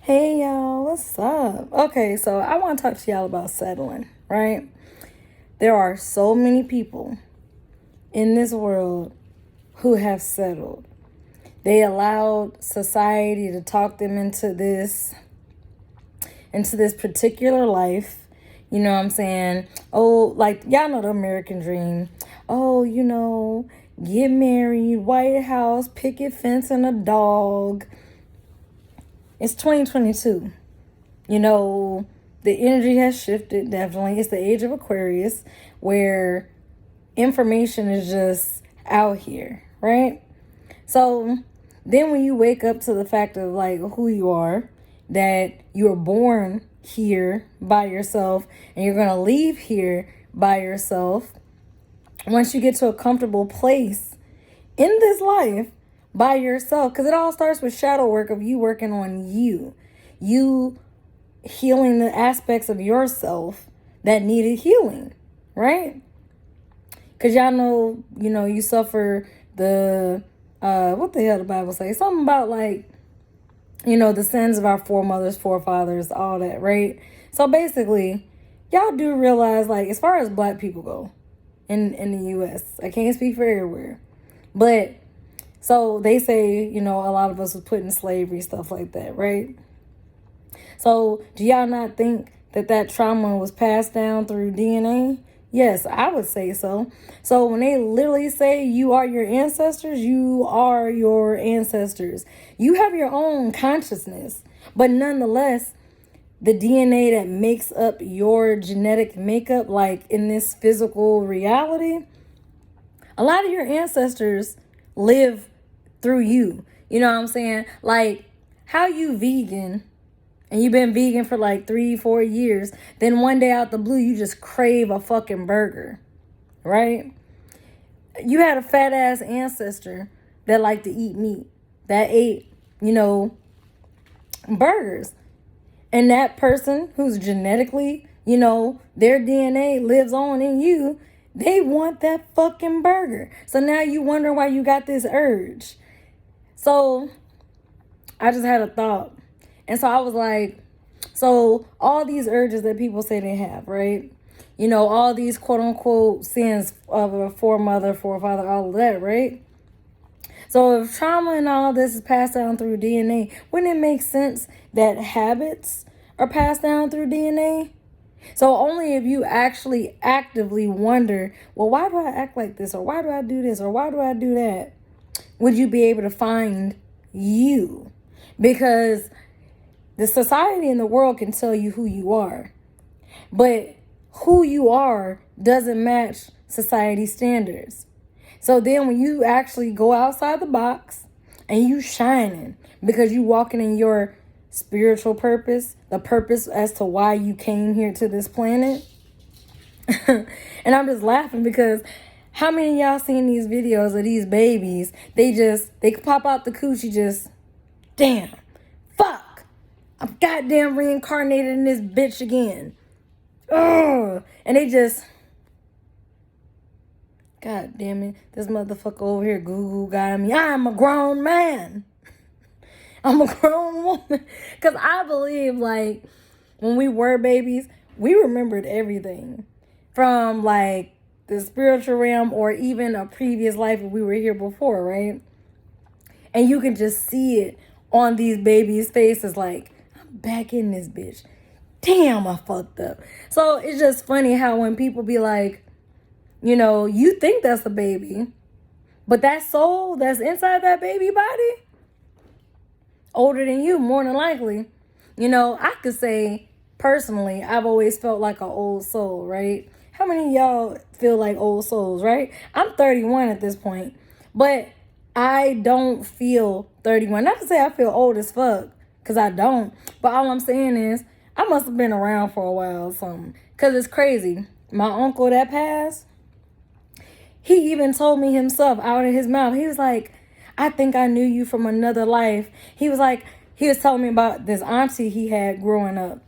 Hey y'all, what's up? Okay, so I want to talk to y'all about settling, right? There are so many people in this world who have settled. They allowed society to talk them into this particular life. You know what I'm saying? Oh, like y'all know the American dream. Oh, get married, White House, picket fence, and a dog. It's 2022. The energy has shifted, definitely. It's the age of Aquarius, where information is just out here, right? So then when you wake up to the fact of like who you are, that you were born here by yourself and you're going to leave here by yourself, once you get to a comfortable place in this life by yourself, because it all starts with shadow work of you working on you healing the aspects of yourself that needed healing, right? Because y'all know, you suffer the, what the hell the Bible say? Something about like, the sins of our foremothers, forefathers, all that, right? So basically, y'all do realize, like, as far as black people go in the U.S., I can't speak for everywhere, but so they say, a lot of us was put in slavery, stuff like that, right? So do y'all not think that trauma was passed down through DNA? Yes, I would say so. So when they literally say you are your ancestors, you are your ancestors. You have your own consciousness, but nonetheless, the DNA that makes up your genetic makeup, like in this physical reality, a lot of your ancestors live through you. You know what I'm saying? Like, how you vegan and you've been vegan for like 3-4 years, then one day out the blue, you just crave a fucking burger, right? You had a fat ass ancestor that liked to eat meat, that ate, burgers. And that person who's genetically, their DNA lives on in you, they want that fucking burger. So now you wonder why you got this urge. So I just had a thought. And so I was like, so all these urges that people say they have, right? All these quote unquote sins of a forefather, all of that, right? So if trauma and all this is passed down through DNA, wouldn't it make sense that habits are passed down through DNA? So only if you actually actively wonder, well, why do I act like this? Or why do I do this? Or why do I do that? Would you be able to find you? Because the society and the world can tell you who you are, but who you are doesn't match society standards. So then when you actually go outside the box and you shining because you walking in your spiritual purpose, the purpose as to why you came here to this planet. And I'm just laughing because how many of y'all seen these videos of these babies? They pop out the coochie just, damn, fuck, I'm goddamn reincarnated in this bitch again. Ugh. And they just, God damn it, this motherfucker over here Google got me. I'm a grown man. I'm a grown woman. Because I believe, like, when we were babies, we remembered everything. From, like, the spiritual realm or even a previous life if we were here before, right? And you can just see it on these babies' faces, like, I'm back in this bitch. Damn, I fucked up. So it's just funny how when people be like, you think that's a baby, but that soul that's inside that baby body, older than you, more than likely. I could say, personally, I've always felt like an old soul, right? How many of y'all feel like old souls, right? I'm 31 at this point, but I don't feel 31. Not to say I feel old as fuck, because I don't. But all I'm saying is, I must have been around for a while or something. Because it's crazy. My uncle that passed, he even told me himself out of his mouth. He was like, I think I knew you from another life. He was telling me about this auntie he had growing up.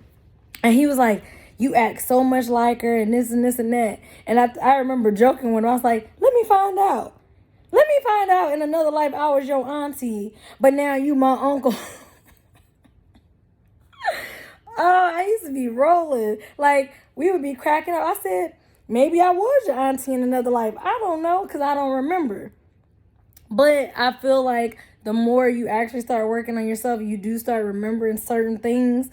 And he was like, you act so much like her and this and this and that. And I remember joking when I was like, let me find out. Let me find out in another life I was your auntie. But now you my uncle. to be rolling. Like, we would be cracking up. I said, maybe I was your auntie in another life. I don't know, because I don't remember. But I feel like the more you actually start working on yourself, you do start remembering certain things.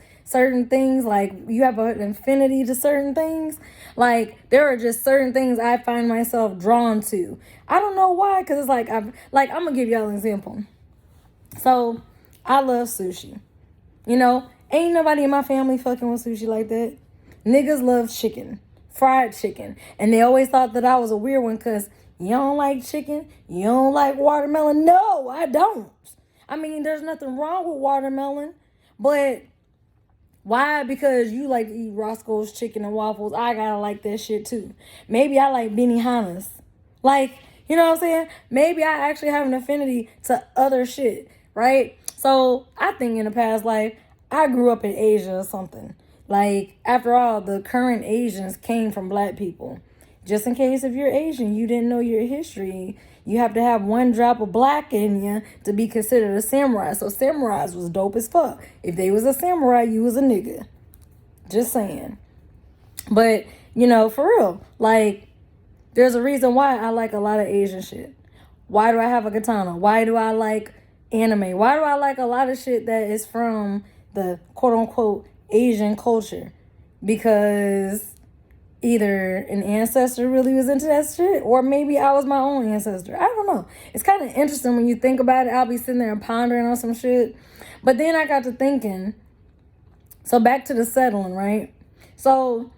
Like, you have an affinity to certain things. Like, there are just certain things I find myself drawn to. I don't know why, because it's like, I'm going to give y'all an example. So, I love sushi. You know, ain't nobody in my family fucking with sushi like that. Niggas love chicken, fried chicken. And they always thought that I was a weird one because you don't like chicken, you don't like watermelon. No, I don't. I mean, there's nothing wrong with watermelon, but why? Because you like to eat Roscoe's chicken and waffles. I gotta like that shit too. Maybe I like Benihana's. Like, you know what I'm saying? Maybe I actually have an affinity to other shit, right? So I think in the past life, I grew up in Asia or something. Like, after all, the current Asians came from black people. Just in case if you're Asian, you didn't know your history, you have to have one drop of black in you to be considered a samurai. So samurais was dope as fuck. If they was a samurai, you was a nigga. Just saying. But, you know, for real, like, there's a reason why I like a lot of Asian shit. Why do I have a katana? Why do I like anime? Why do I like a lot of shit that is from the quote-unquote Asian culture? Because either an ancestor really was into that shit, or maybe I was my own ancestor. I don't know. It's kind of interesting when you think about it. I'll be sitting there and pondering on some shit. But then I got to thinking, so back to the settling, right? So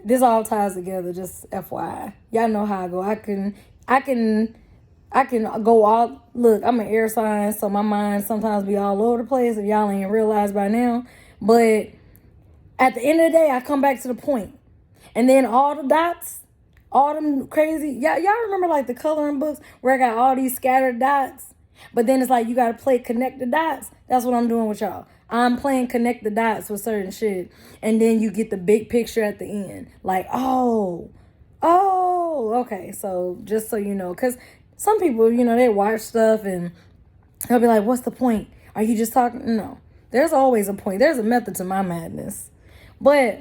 this all ties together, just FYI. Y'all know how I go. I can go all, look, I'm an air sign, so my mind sometimes be all over the place if y'all ain't realized by now. But at the end of the day, I come back to the point. And then all the dots, all them crazy, y'all remember like the coloring books where I got all these scattered dots? But then it's like you got to play connect the dots. That's what I'm doing with y'all. I'm playing connect the dots with certain shit. And then you get the big picture at the end. Like, oh, okay. So just so you know, because some people, you know, they watch stuff and they'll be like, what's the point? Are you just talking? No, there's always a point. There's a method to my madness. But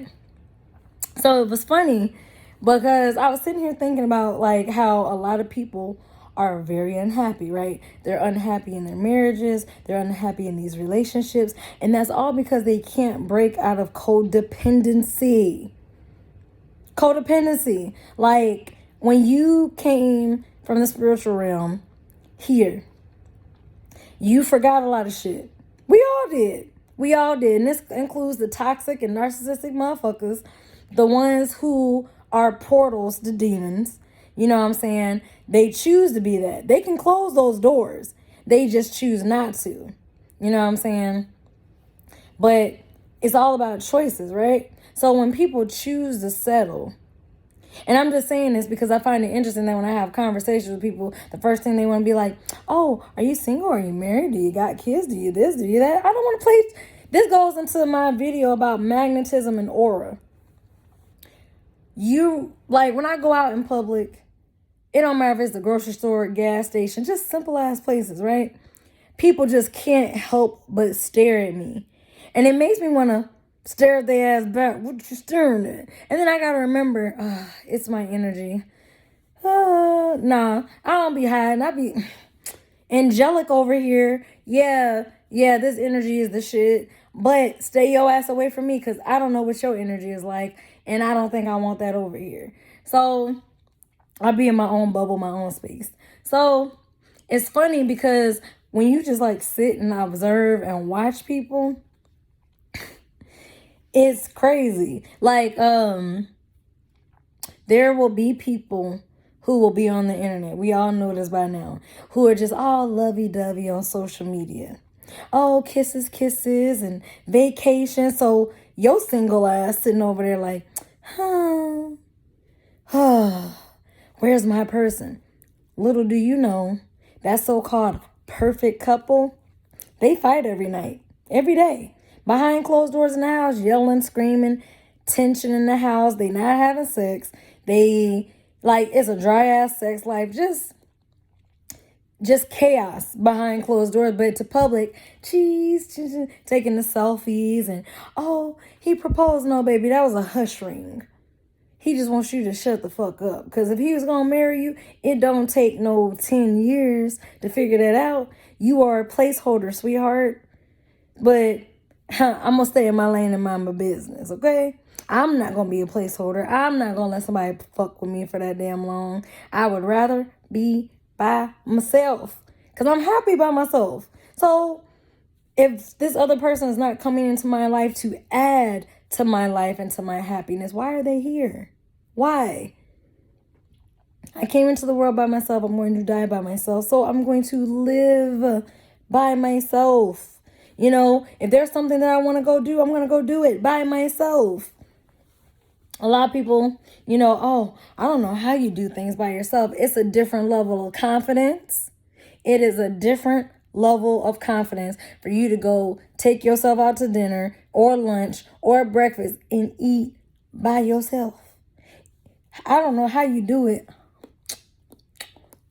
so it was funny because I was sitting here thinking about like how a lot of people are very unhappy, right? They're unhappy in their marriages. They're unhappy in these relationships. And that's all because they can't break out of codependency. Codependency. Like when you came from the spiritual realm here, you forgot a lot of shit. We all did. And this includes the toxic and narcissistic motherfuckers, the ones who are portals to demons. You know what I'm saying? They choose to be that. They can close those doors. They just choose not to. You know what I'm saying? But it's all about choices, right? So when people choose to settle, and I'm just saying this because I find it interesting that when I have conversations with people, the first thing they want to be like, oh, are you single? Are you married? Do you got kids? Do you this? Do you that? I don't want to play. This goes into my video about magnetism and aura. You, like, when I go out in public, it don't matter if it's the grocery store, gas station, just simple ass places, right? People just can't help but stare at me. And it makes me want to stare at their ass back. What you staring at? And then I got to remember, it's my energy. Nah, I don't be hiding. I be angelic over here. Yeah, this energy is the shit. But stay your ass away from me because I don't know what your energy is like. And I don't think I want that over here. So I'll be in my own bubble, my own space. So it's funny because when you just like sit and observe and watch people, it's crazy. Like, there will be people who will be on the internet. We all know this by now. Who are just all lovey-dovey on social media. Oh, kisses, and vacation. So your single ass sitting over there like, where's my person? Little do you know, that so-called perfect couple, they fight every night, every day. Behind closed doors in the house, yelling, screaming, tension in the house. They not having sex. They, like, it's a dry-ass sex life. Just, just chaos behind closed doors, but to public, cheese, taking the selfies and, oh, he proposed. No, baby, that was a hush ring. He just wants you to shut the fuck up. Because if he was going to marry you, it don't take no 10 years to figure that out. You are a placeholder, sweetheart. But I'm going to stay in my lane and mind my business, okay? I'm not going to be a placeholder. I'm not going to let somebody fuck with me for that damn long. I would rather be by myself because I'm happy by myself. So if this other person is not coming into my life to add to my life and to my happiness, why are they here? Why? I came into the world by myself. I'm going to die by myself. So I'm going to live by myself. You know, if there's something that I want to go do, I'm going to go do it by myself. A lot of people, you know, oh, I don't know how you do things by yourself. It's a different level of confidence. It is a different level of confidence for you to go take yourself out to dinner or lunch or breakfast and eat by yourself. I don't know how you do it.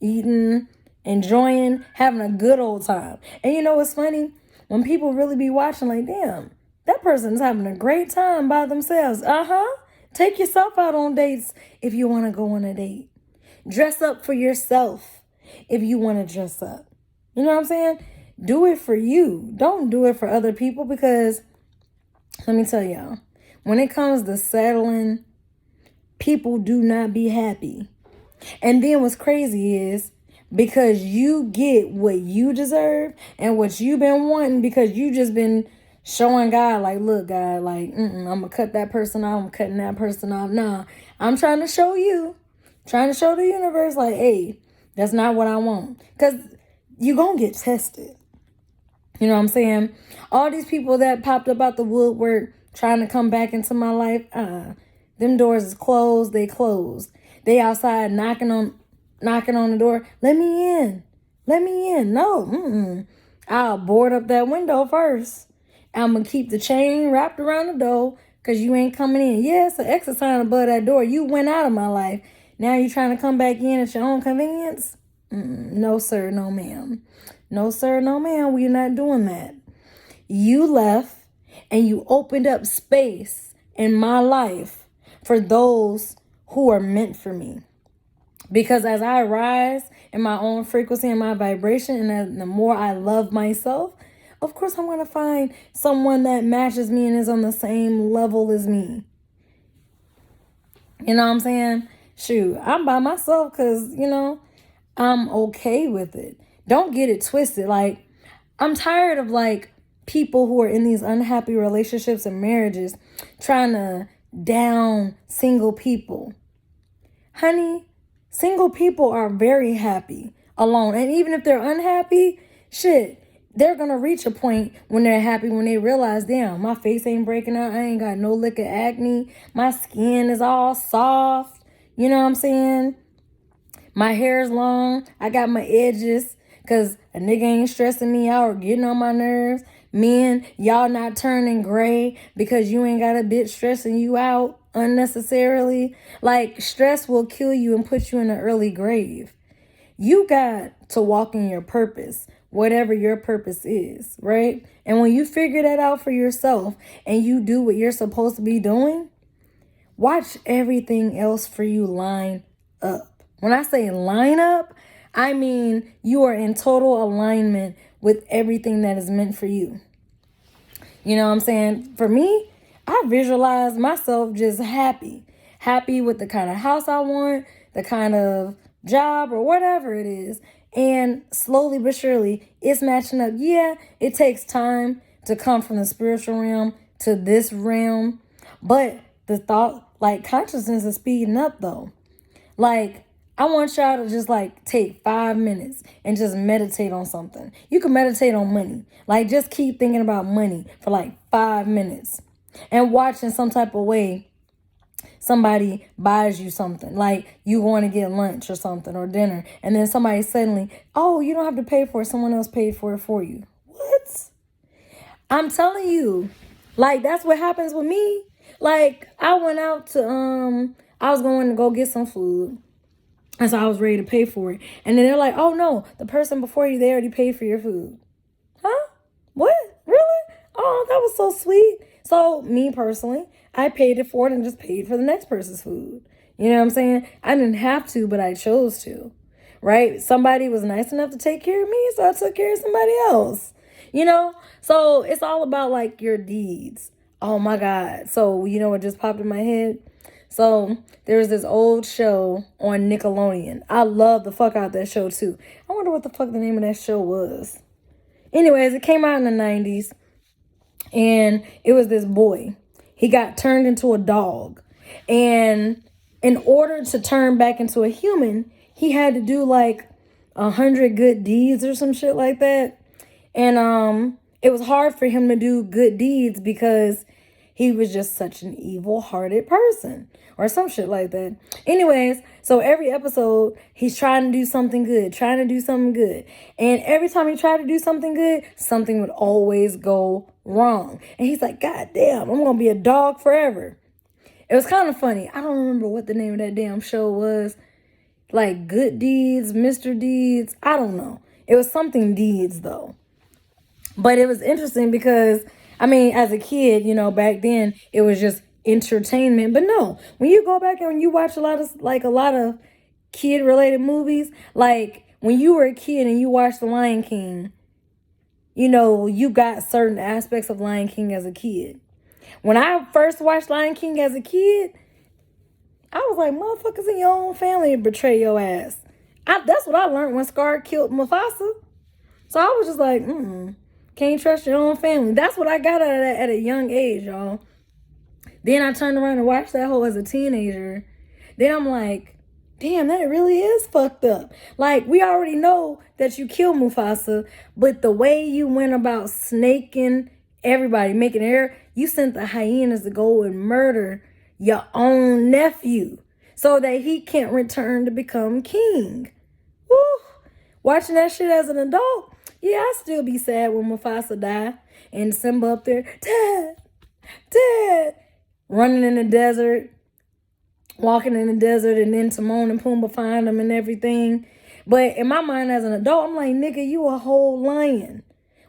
Eating, enjoying, having a good old time. And you know what's funny? When people really be watching, like, damn, that person's having a great time by themselves. Take yourself out on dates if you want to go on a date. Dress up for yourself if you want to dress up. You know what I'm saying? Do it for you. Don't do it for other people because, let me tell y'all, when it comes to settling, people do not be happy. And then what's crazy is because you get what you deserve and what you've been wanting because you just been showing God, like, look, God, like, I'm going to cut that person off. I'm cutting that person off. Nah, I'm trying to show you, trying to show the universe, like, hey, that's not what I want. Because you're going to get tested. You know what I'm saying? All these people that popped up out the woodwork trying to come back into my life, them doors is closed. They closed. They outside knocking on the door. Let me in. Let me in. No, I'll board up that window first. I'm going to keep the chain wrapped around the door because you ain't coming in. Yeah, it's an exit sign above that door. You went out of my life. Now you trying to come back in at your own convenience? No, sir. No, ma'am. No, sir. No, ma'am. We're not doing that. You left and you opened up space in my life for those who are meant for me. Because as I rise in my own frequency and my vibration, and the more I love myself, of course I'm going to find someone that matches me and is on the same level as me. You know what I'm saying? Shoot, I'm by myself because, you know, I'm okay with it. Don't get it twisted. Like, I'm tired of, like, people who are in these unhappy relationships and marriages trying to down single people. Honey, single people are very happy alone. And even if they're unhappy, shit, they're going to reach a point when they're happy when they realize, damn, my face ain't breaking out. I ain't got no lick of acne. My skin is all soft. You know what I'm saying? My hair is long. I got my edges because a nigga ain't stressing me out or getting on my nerves. Men, y'all not turning gray because you ain't got a bitch stressing you out unnecessarily. Like, stress will kill you and put you in an early grave. You got to walk in your purpose, whatever your purpose is, right? And when you figure that out for yourself and you do what you're supposed to be doing, watch everything else for you line up. When I say line up, I mean you are in total alignment with everything that is meant for you. You know what I'm saying? For me, I visualize myself just happy with the kind of house I want, the kind of job or whatever it is. And slowly but surely, it's matching up. Yeah, it takes time to come from the spiritual realm to this realm. But the thought, like, consciousness is speeding up, though. Like, I want y'all to just, like, take 5 minutes and just meditate on something. You can meditate on money. Like, just keep thinking about money for, like, 5 minutes. And watch in some type of way somebody buys you something. Like, you want to get lunch or something or dinner. And then somebody suddenly, oh, you don't have to pay for it. Someone else paid for it for you. What? I'm telling you. Like, that's what happens with me. Like, I went out to, I was going to go get some food. And so I was ready to pay for it. And then they're like, oh no, the person before you, they already paid for your food. Huh? What? Really? Oh, that was so sweet. So me personally, I paid it forward and just paid for the next person's food. You know what I'm saying? I didn't have to, but I chose to. Right? Somebody was nice enough to take care of me, so I took care of somebody else. You know? So it's all about like your deeds. Oh my God. So you know what just popped in my head? So there's this old show on Nickelodeon. I love the fuck out that show too. I wonder what the fuck the name of that show was. Anyways, it came out in the 90s and it was this boy. He got turned into a dog. And in order to turn back into a human, he had to do like 100 good deeds or some shit like that. And it was hard for him to do good deeds because he was just such an evil-hearted person or some shit like that. Anyways, so every episode, he's trying to do something good, trying to do something good. And every time he tried to do something good, something would always go wrong. And he's like, God damn, I'm going to be a dog forever. It was kind of funny. I don't remember what the name of that damn show was. Like Good Deeds, Mr. Deeds. I don't know. It was something Deeds, though. But it was interesting because, I mean, as a kid, you know, back then it was just entertainment. But no, when you go back and when you watch a lot of kid related movies, like when you were a kid and you watched The Lion King, you know, you got certain aspects of Lion King as a kid. When I first watched Lion King as a kid, I was like, motherfuckers in your own family betray your ass. That's what I learned when Scar killed Mufasa. So I was just like, can't trust your own family. That's what I got out of that at a young age, y'all. Then I turned around and watched that whole as a teenager. Then I'm like, damn, that really is fucked up. Like, we already know that you killed Mufasa, but the way you went about snaking everybody, making air, you sent the hyenas to go and murder your own nephew so that he can't return to become king. Woo! Watching that shit as an adult, yeah, I still be sad when Mufasa died and Simba up there, Dad, running in the desert, walking in the desert, and then Timon and Pumbaa find him and everything. But in my mind as an adult, I'm like, nigga, you a whole lion.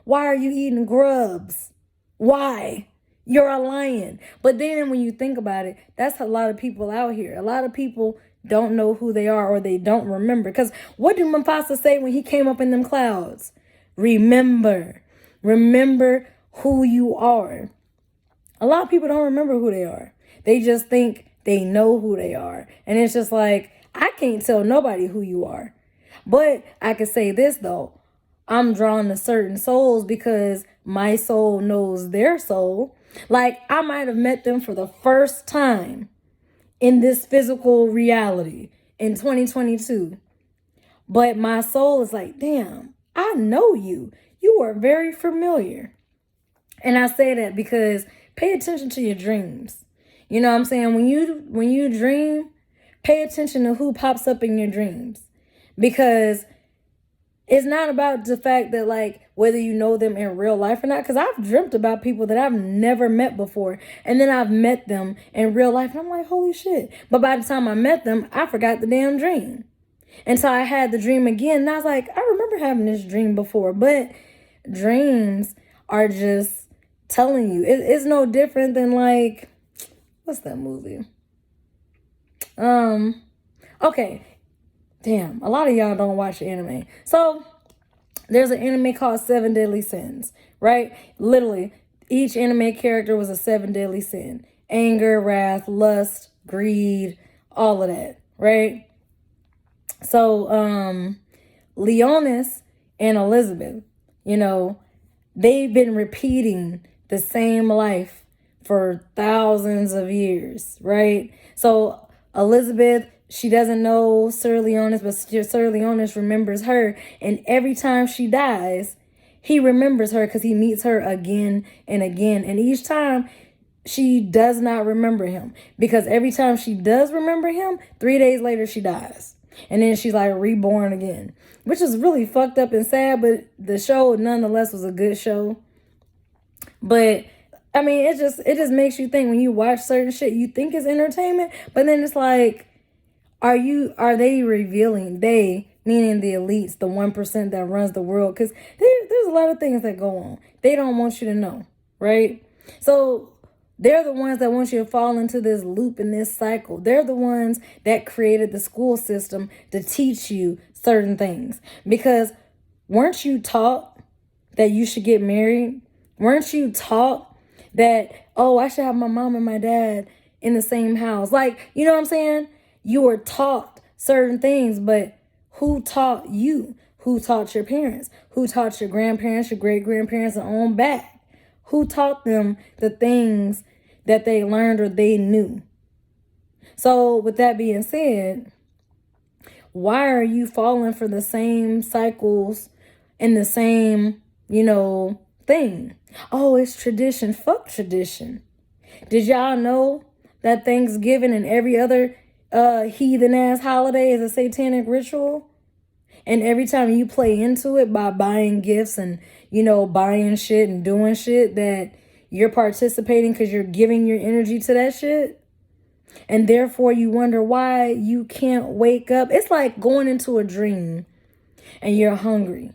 Why are you eating grubs? Why? You're a lion. But then when you think about it, that's a lot of people out here. A lot of people don't know who they are or they don't remember. Because what did Mufasa say when he came up in them clouds? Remember. Remember who you are. A lot of people don't remember who they are. They just think they know who they are. And it's just like, I can't tell nobody who you are. But I can say this, though. I'm drawn to certain souls because my soul knows their soul. Like, I might have met them for the first time in this physical reality in 2022. But my soul is like, damn, I know you. You are very familiar. And I say that because pay attention to your dreams. You know what I'm saying? When you dream, pay attention to who pops up in your dreams. Because it's not about the fact that, like, whether you know them in real life or not. Because I've dreamt about people that I've never met before. And then I've met them in real life. And I'm like, holy shit. But by the time I met them, I forgot the damn dream. And so I had the dream again. And I was like, I remember having this dream before. But dreams are just telling you. It's no different than, like, what's that movie? Okay. Damn, a lot of y'all don't watch anime. So there's an anime called Seven Deadly Sins, right? Literally, each anime character was a 7 deadly sin. Anger, wrath, lust, greed, all of that, right? So Leonis and Elizabeth, you know, they've been repeating the same life for thousands of years, right? So Elizabeth, she doesn't know Sir Leonis, but Sir Leonis remembers her. And every time she dies, he remembers her because he meets her again and again. And each time she does not remember him, because every time she does remember him, 3 days later she dies. And then she's like reborn again, which is really fucked up and sad. But the show nonetheless was a good show. But I mean, it just makes you think when you watch certain shit, you think it's entertainment, but then it's like, Are they revealing, they meaning the elites, the 1% that runs the world? Because there's a lot of things that go on. They don't want you to know, right? So they're the ones that want you to fall into this loop and this cycle. They're the ones that created the school system to teach you certain things. Because weren't you taught that you should get married? Weren't you taught that, oh, I should have my mom and my dad in the same house? Like, you know what I'm saying? You were taught certain things, but who taught you? Who taught your parents? Who taught your grandparents, your great-grandparents, and on back? Who taught them the things that they learned or they knew? So with that being said, why are you falling for the same cycles and the same, thing? Oh, it's tradition. Fuck tradition. Did y'all know that Thanksgiving and every other heathen ass holiday is a satanic ritual? And every time you play into it by buying gifts and, buying shit and doing shit, that you're participating because you're giving your energy to that shit. And therefore you wonder why you can't wake up. It's like going into a dream and you're hungry.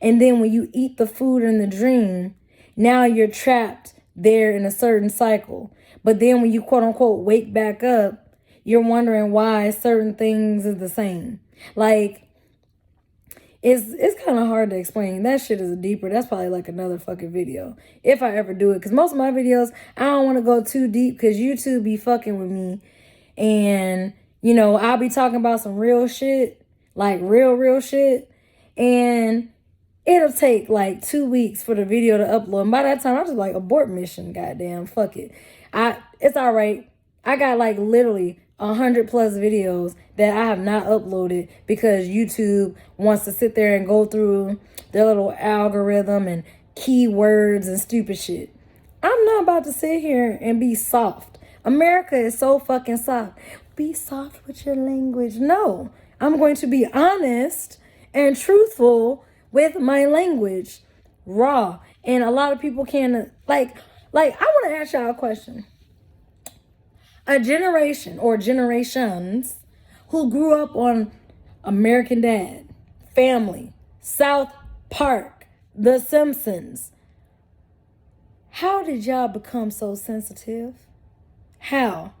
And then when you eat the food in the dream, now you're trapped there in a certain cycle. But then when you quote unquote wake back up, you're wondering why certain things is the same. Like, it's kind of hard to explain. That shit is deeper. That's probably like another fucking video, if I ever do it. Because most of my videos, I don't want to go too deep because YouTube be fucking with me. And, I'll be talking about some real shit, like real shit. And it'll take like 2 weeks for the video to upload. And by that time, I'm just like, abort mission, goddamn, fuck it. It's all right. I got like literally 100+ videos that I have not uploaded because YouTube wants to sit there and go through their little algorithm and keywords and stupid shit. I'm not about to sit here and be soft. America is so fucking soft. Be soft with your language. No, I'm going to be honest and truthful with my language, raw. And a lot of people can like I want to ask y'all a question. A generation or generations who grew up on American Dad, Family, South Park, The Simpsons. How did y'all become so sensitive? How?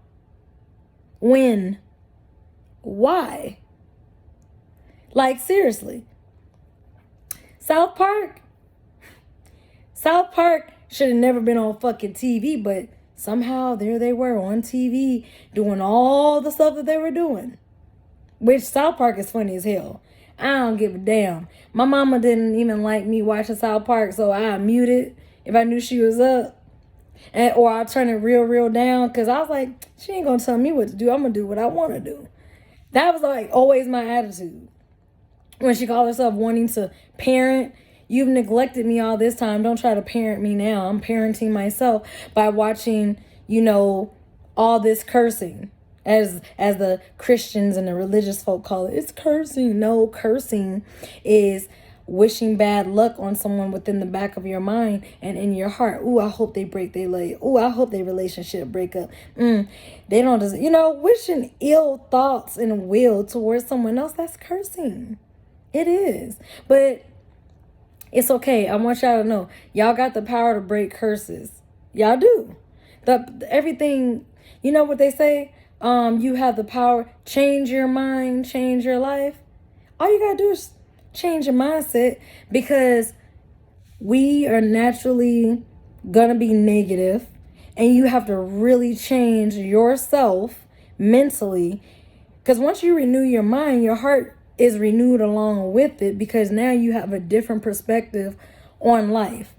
When? Why? Like, seriously. South Park should have never been on fucking TV, but somehow there they were on TV doing all the stuff that they were doing. Which South Park is funny as hell. I don't give a damn. My mama didn't even like me watching South Park, so I muted if I knew she was up. Or I turn it real down because I was like, she ain't going to tell me what to do. I'm going to do what I want to do. That was like always my attitude. When she called herself wanting to parent, you've neglected me all this time. Don't try to parent me now. I'm parenting myself by watching, all this cursing. As the Christians and the religious folk call it. It's cursing. No, cursing is wishing bad luck on someone within the back of your mind and in your heart. Ooh, I hope they break their leg. Ooh, I hope their relationship break up. They don't just, wishing ill thoughts and will towards someone else. That's cursing. It is. But it's okay. I want y'all to know. Y'all got the power to break curses. Y'all do. Everything, you know what they say? You have the power. Change your mind, change your life. All you got to do is change your mindset, because we are naturally going to be negative, and you have to really change yourself mentally, because once you renew your mind, your heart is renewed along with it, because now you have a different perspective on life.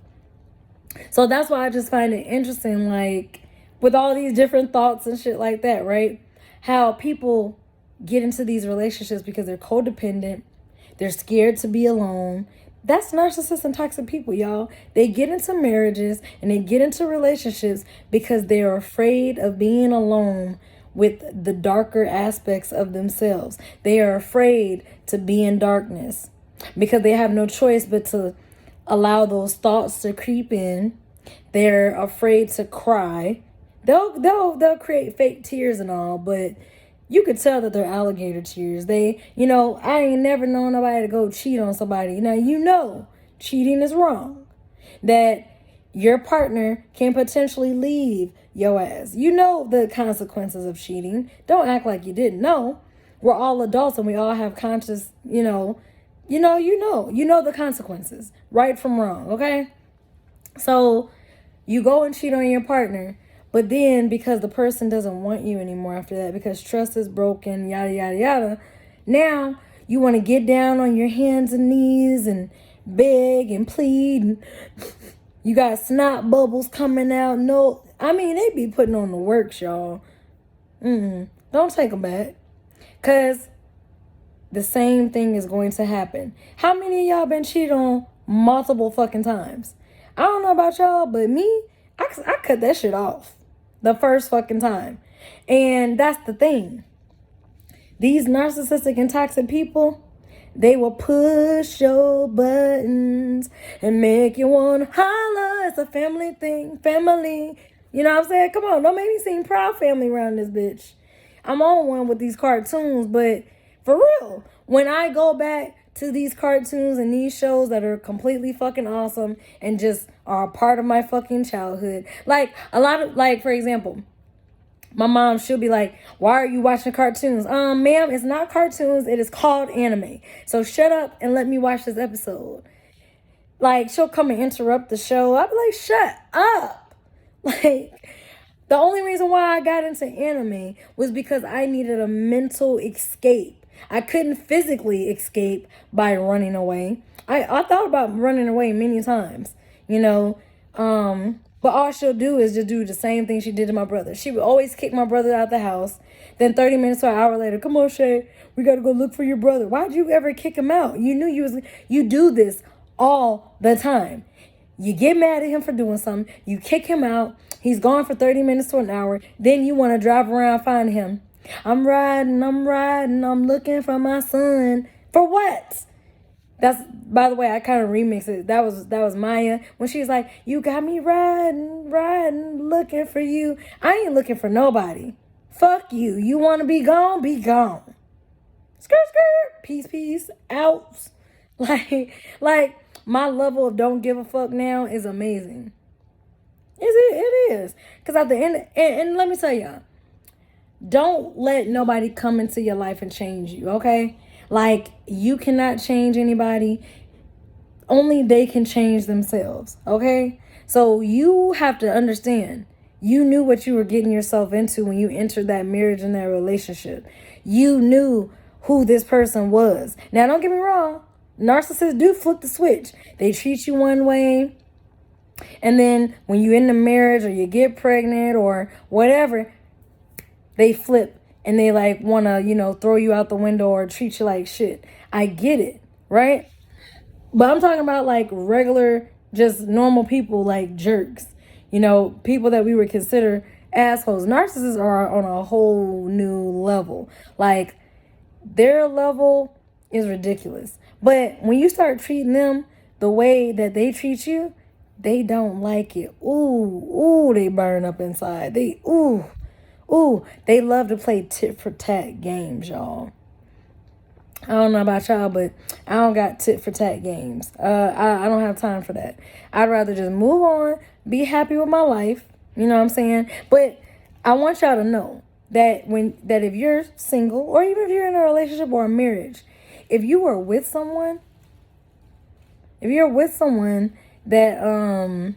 So that's why I just find it interesting, like with all these different thoughts and shit like that, right? How people get into these relationships because they're codependent. They're scared to be alone. That's narcissists and toxic people, y'all. They get into marriages and they get into relationships because they are afraid of being alone with the darker aspects of themselves. They are afraid to be in darkness because they have no choice but to allow those thoughts to creep in. They're afraid to cry. They'll create fake tears and all, but You could tell that they're alligator tears. I ain't never known nobody to go cheat on somebody. Now, cheating is wrong. That your partner can potentially leave your ass. You know the consequences of cheating. Don't act like you didn't know. We're all adults and we all have conscious, you know the consequences, right from wrong, okay? So you go and cheat on your partner, but then because the person doesn't want you anymore after that, because trust is broken, yada, yada, yada, now you want to get down on your hands and knees and beg and plead. And you got snot bubbles coming out. No, I mean, they be putting on the works, y'all. Don't take them back. Because the same thing is going to happen. How many of y'all been cheated on multiple fucking times? I don't know about y'all, but me, I cut that shit off the first fucking time. And that's the thing. These narcissistic and toxic people, they will push your buttons and make you want to holler. It's a family thing. Family. You know what I'm saying? Come on, don't make me sing Proud Family around this bitch. I'm on one with these cartoons, but for real, when I go back to these cartoons and these shows that are completely fucking awesome and just are a part of my fucking childhood, for example, my mom, she'll be like, why are you watching cartoons? Ma'am, it's not cartoons. It is called anime. So shut up and let me watch this episode. Like, she'll come and interrupt the show. I'll be like, shut up. Like, the only reason why I got into anime was because I needed a mental escape. I couldn't physically escape by running away. I thought about running away many times, but all she'll do is just do the same thing she did to my brother. She would always kick my brother out the house. Then 30 minutes to an hour later, come on, Shay, we got to go look for your brother. Why'd you ever kick him out? You knew you do this all the time. You get mad at him for doing something. You kick him out. He's gone for 30 minutes to an hour. Then you want to drive around, find him. I'm riding, I'm looking for my son. For what? That's, by the way, I kind of remixed it. That was Maya when she's like, you got me riding, looking for you. I ain't looking for nobody. Fuck you. You want to be gone? Be gone. Skirt, skirt. Peace, out. Like my level of don't give a fuck now is amazing. It is. Because at the end, and let me tell y'all, don't let nobody come into your life and change you, okay? Like, you cannot change anybody. Only they can change themselves, okay? So you have to understand, you knew what you were getting yourself into when you entered that marriage and that relationship. You knew who this person was. Now, don't get me wrong. Narcissists do flip the switch. They treat you one way, and then when you end the marriage or you get pregnant or whatever, they flip and they want to, throw you out the window or treat you like shit. I get it, right? But I'm talking about regular, just normal people, like jerks. People that we would consider assholes. Narcissists are on a whole new level. Like, their level is ridiculous. But when you start treating them the way that they treat you, they don't like it. Ooh, they burn up inside. They love to play tit for tat games, y'all. I don't know about y'all, but I don't got tit for tat games. I don't have time for that. I'd rather just move on, be happy with my life. You know what I'm saying? But I want y'all to know that if you're single, or even if you're in a relationship or a marriage, if you are with someone, that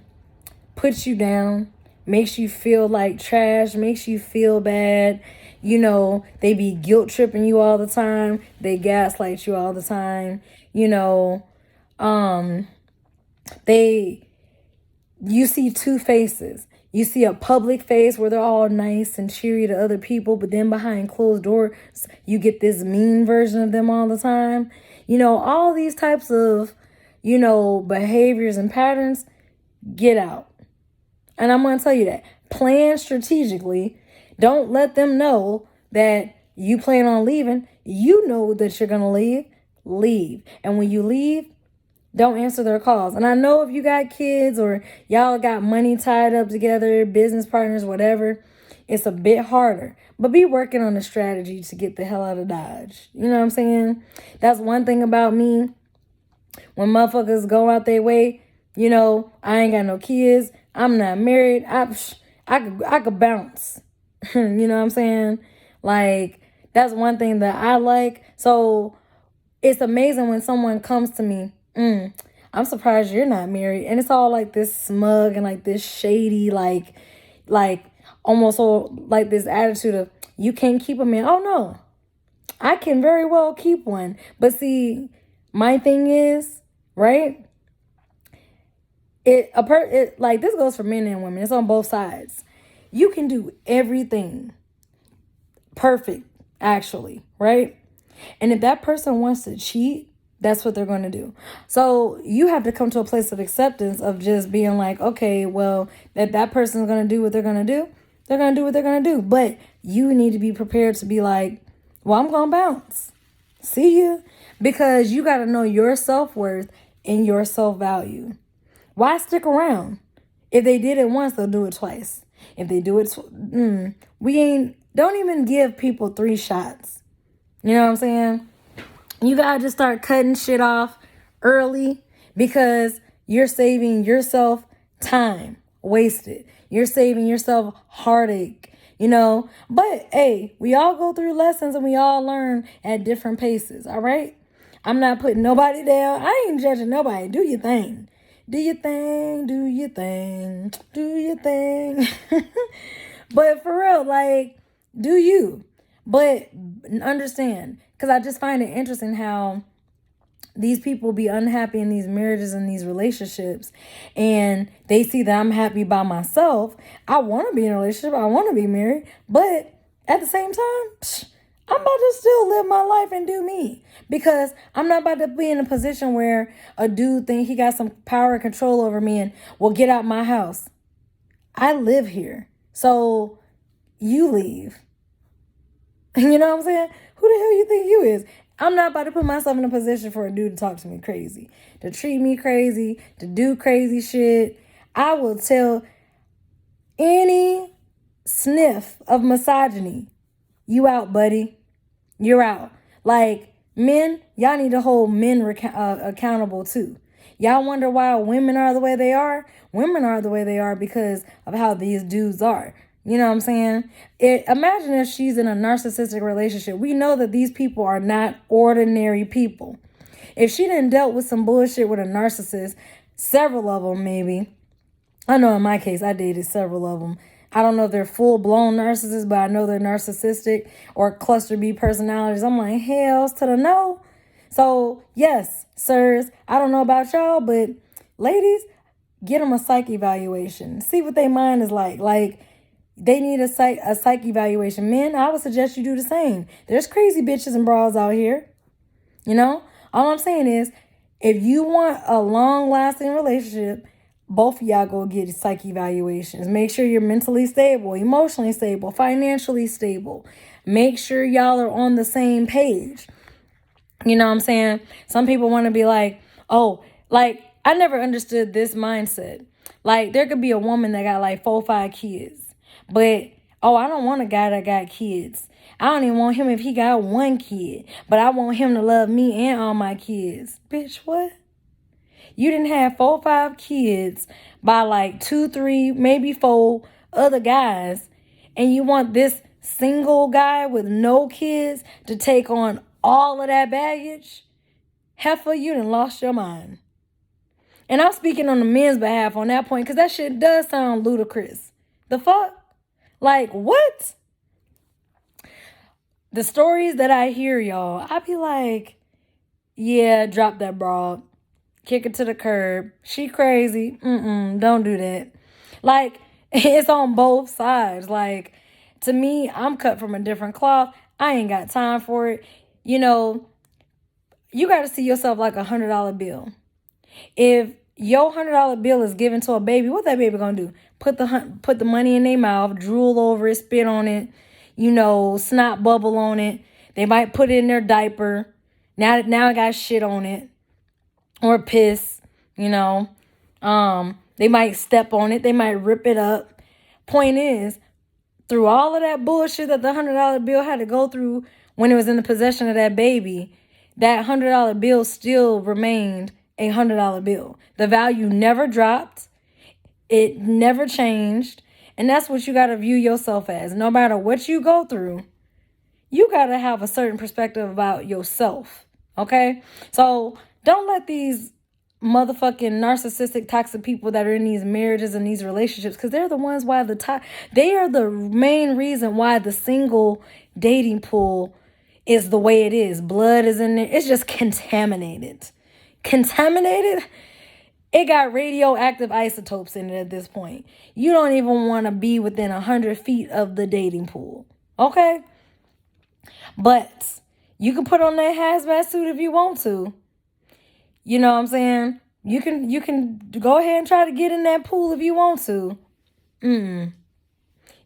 puts you down, makes you feel like trash, makes you feel bad, they be guilt tripping you all the time, they gaslight you all the time, you see two faces. You see a public face where they're all nice and cheery to other people, but then behind closed doors, you get this mean version of them all the time. All these types of, behaviors and patterns, get out. And I'm going to tell you that. Plan strategically. Don't let them know that you plan on leaving. You know that you're going to leave. Leave. And when you leave, don't answer their calls. And I know if you got kids or y'all got money tied up together, business partners, whatever, It's a bit harder, but be working on a strategy to get the hell out of Dodge. You know what I'm saying? That's one thing about me. When motherfuckers go out their way, I ain't got no kids. I'm not married. I could bounce. You know what I'm saying? Like, that's one thing that I like. So it's amazing when someone comes to me, I'm surprised you're not married. And it's all like this smug and like this shady, like almost all like this attitude of, you can't keep a man. Oh no, I can very well keep one. But see, my thing is, right? Like, this goes for men and women. It's on both sides. You can do everything perfect, actually, right? And if that person wants to cheat, that's what they're going to do. So you have to come to a place of acceptance of just being like, okay, well, that person's going to do what they're going to do. They're going to do what they're going to do. But you need to be prepared to be like, well, I'm going to bounce. See ya. Because you got to know your self-worth and your self-value. Why stick around? If they did it once, they'll do it twice. If they do it, don't even give people 3 shots. You know what I'm saying? You gotta just start cutting shit off early because you're saving yourself time wasted. You're saving yourself heartache, But hey, we all go through lessons and we all learn at different paces, all right? I'm not putting nobody down. I ain't judging nobody. Do your thing. Do your thing, do your thing, do your thing. But for real, like, do you. But understand, because I just find it interesting how these people be unhappy in these marriages and these relationships, and they see that I'm happy by myself. I want to be in a relationship. I want to be married. But at the same time, I'm about to still live my life and do me, because I'm not about to be in a position where a dude think he got some power and control over me and will get out my house. I live here. So you leave. You know what I'm saying? Who the hell you think you is? I'm not about to put myself in a position for a dude to talk to me crazy, to treat me crazy, to do crazy shit. I will tell any sniff of misogyny, you out, buddy. You're out. Like, men, y'all need to hold men accountable too. Y'all wonder why women are the way they are? Women are the way they are because of how these dudes are. You know what I'm saying? Imagine if she's in a narcissistic relationship. We know that these people are not ordinary people. If she didn't dealt with some bullshit with a narcissist, several of them maybe. I know in my case, I dated several of them. I don't know if they're full-blown narcissists, but I know they're narcissistic or cluster B personalities. I'm like, hells to the no. So, yes, sirs, I don't know about y'all, but ladies, get them a psych evaluation. See what their mind is like. Like, they need a psych evaluation. Men, I would suggest you do the same. There's crazy bitches and bras out here. All I'm saying is, if you want a long-lasting relationship, both of y'all go get psych evaluations. Make sure you're mentally stable, emotionally stable, financially stable. Make sure y'all are on the same page. You know what I'm saying? Some people want to be like, oh, like, I never understood this mindset. Like, there could be a woman that got like 4 or 5 kids. But, oh, I don't want a guy that got kids. I don't even want him if he got 1 kid. But I want him to love me and all my kids. Bitch, what? You didn't have 4 or 5 kids by like 2, 3, maybe 4 other guys. And you want this single guy with no kids to take on all of that baggage? Heifer, you done lost your mind. And I'm speaking on the men's behalf on that point because that shit does sound ludicrous. The fuck? Like, what? The stories that I hear, y'all, I be like, yeah, drop that broad. Kick it to the curb. She crazy. Don't do that. Like, it's on both sides. Like, to me, I'm cut from a different cloth. I ain't got time for it. You got to see yourself like $100 bill. If your $100 bill is given to a baby, what that baby gonna do? Put the money in their mouth, drool over it, spit on it, snot bubble on it. They might put it in their diaper. Now I got shit on it. Or piss, They might step on it. They might rip it up. Point is, through all of that bullshit that the $100 bill had to go through when it was in the possession of that baby, that $100 bill still remained a $100 bill. The value never dropped. It never changed. And that's what you got to view yourself as. No matter what you go through, you got to have a certain perspective about yourself. Okay? So don't let these motherfucking narcissistic, toxic people that are in these marriages and these relationships, because they're the ones why they are the main reason why the single dating pool is the way it is. Blood is in there. It's just contaminated. Contaminated? It got radioactive isotopes in it at this point. You don't even want to be within 100 feet of the dating pool. Okay? But you can put on that hazmat suit if you want to. You know what I'm saying? You can go ahead and try to get in that pool if you want to.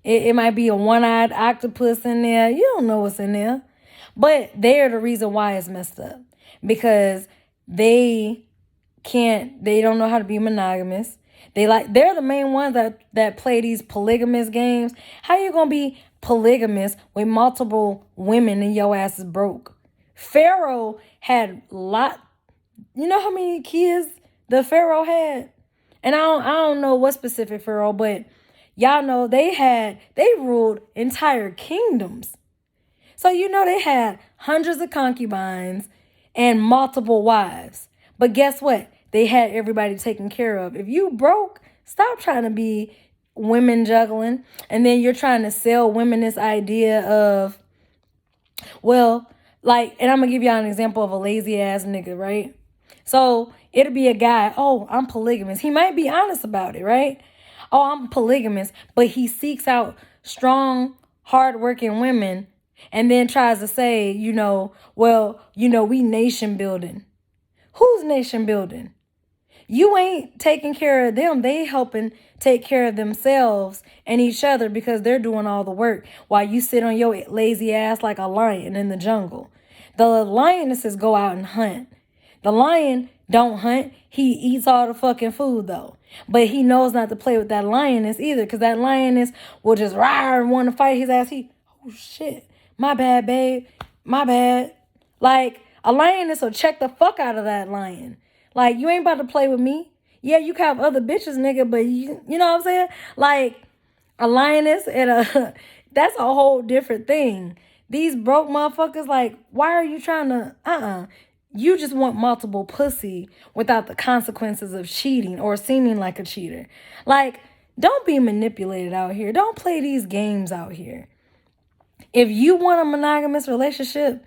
It might be a one-eyed octopus in there. You don't know what's in there. But they're the reason why it's messed up. Because they don't know how to be monogamous. They're the main ones that play these polygamous games. How you gonna be polygamous with multiple women and your ass is broke? Pharaoh had you know how many kids the Pharaoh had? And I don't know what specific Pharaoh, but y'all know they ruled entire kingdoms. So you know they had hundreds of concubines and multiple wives. But guess what? They had everybody taken care of. If you broke, stop trying to be women juggling. And then you're trying to sell women this idea of, well, like, and I'm going to give y'all an example of a lazy ass nigga, right? So it'll be a guy, oh, I'm polygamous. He might be honest about it, right? Oh, I'm polygamous, but he seeks out strong, hardworking women and then tries to say, we nation building. Who's nation building? You ain't taking care of them. They helping take care of themselves and each other because they're doing all the work while you sit on your lazy ass like a lion in the jungle. The lionesses go out and hunt. The lion don't hunt. He eats all the fucking food though. But he knows not to play with that lioness either because that lioness will just rawr and want to fight his ass. Oh shit. My bad, babe. My bad. Like, a lioness will check the fuck out of that lion. Like, you ain't about to play with me. Yeah, you can have other bitches, nigga, but you know what I'm saying? Like, a lioness and that's a whole different thing. These broke motherfuckers, like, why are you trying to, You just want multiple pussy without the consequences of cheating or seeming like a cheater. Like, don't be manipulated out here. Don't play these games out here. If you want a monogamous relationship,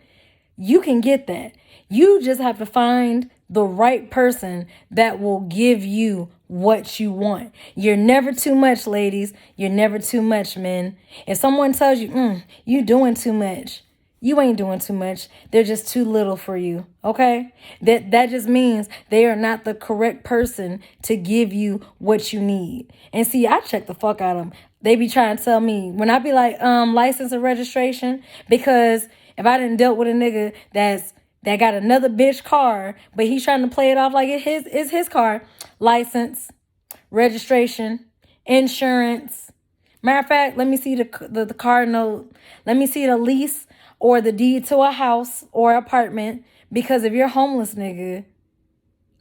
you can get that. You just have to find the right person that will give you what you want. You're never too much, ladies. You're never too much, men. If someone tells you, you doing too much, you ain't doing too much. They're just too little for you, okay? That just means they are not the correct person to give you what you need. And see, I check the fuck out of them. They be trying to tell me, when I be like, license and registration, because if I didn't dealt with a nigga that got another bitch car, but he's trying to play it off like it's his car, license, registration, insurance. Matter of fact, let me see the car note. Let me see the lease or the deed to a house or apartment. Because if you're homeless, nigga,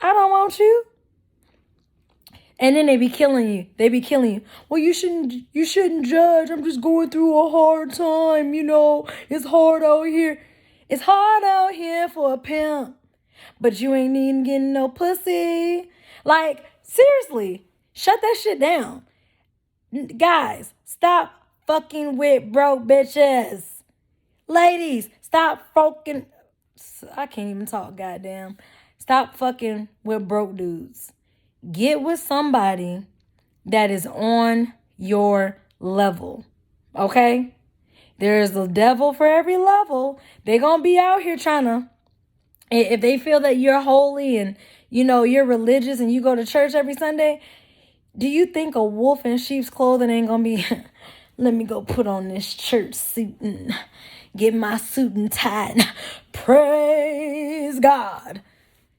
I don't want you. And then they be killing you. Well, you shouldn't judge. I'm just going through a hard time, It's hard out here. It's hard out here for a pimp. But you ain't even getting no pussy. Like, seriously, shut that shit down. Guys, stop fucking with broke bitches. Ladies, stop fucking. I can't even talk, goddamn. Stop fucking with broke dudes. Get with somebody that is on your level, okay? There's a devil for every level. They're going to be out here trying to, if they feel that you're holy and, you're religious and you go to church every Sunday, do you think a wolf in sheep's clothing ain't going to be, let me go put on this church suit and get my suit and tie. Praise God.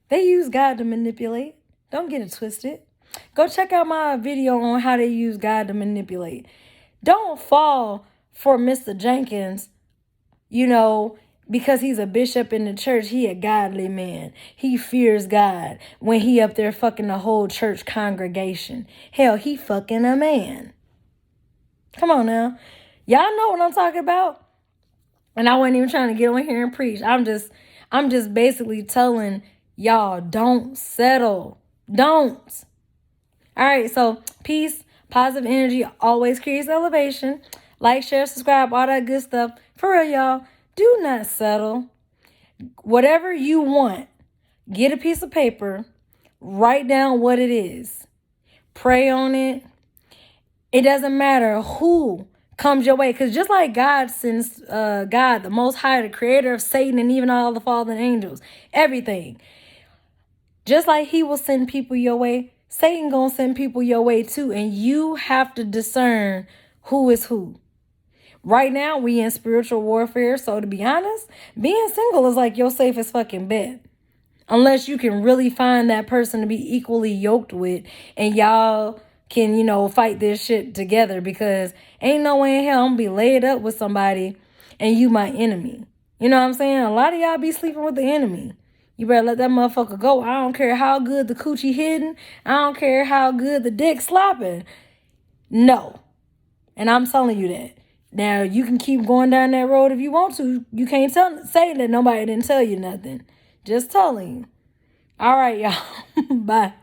They use God to manipulate. Don't get it twisted. Go check out my video on how they use God to manipulate. Don't fall for Mr. Jenkins, you know, because he's a bishop in the church. He a godly man. He fears God when he up there fucking the whole church congregation. Hell, he fucking a man. Come on now. Y'all know what I'm talking about. And I wasn't even trying to get on here and preach. I'm just basically telling y'all, don't settle. Don't. All right, so peace, positive energy always creates elevation. Like, share, subscribe, all that good stuff. For real, y'all, do not settle. Whatever you want, get a piece of paper, write down what it is, pray on it. It doesn't matter who comes your way, because just like God sends God, the Most High, the creator of Satan and even all the fallen angels, everything, just like he will send people your way, Satan gonna send people your way too, and you have to discern who is who. Right now, we in spiritual warfare, so to be honest, being single is like your safest fucking bet. Unless you can really find that person to be equally yoked with, and y'all can, fight this shit together, because ain't no way in hell I'm gonna be laid up with somebody and you my enemy. You know what I'm saying? A lot of y'all be sleeping with the enemy. You better let that motherfucker go. I don't care how good the coochie hidden. I don't care how good the dick slopping. No. And I'm telling you that. Now, you can keep going down that road if you want to. You can't say that nobody didn't tell you nothing. Just telling you. All right, y'all. Bye.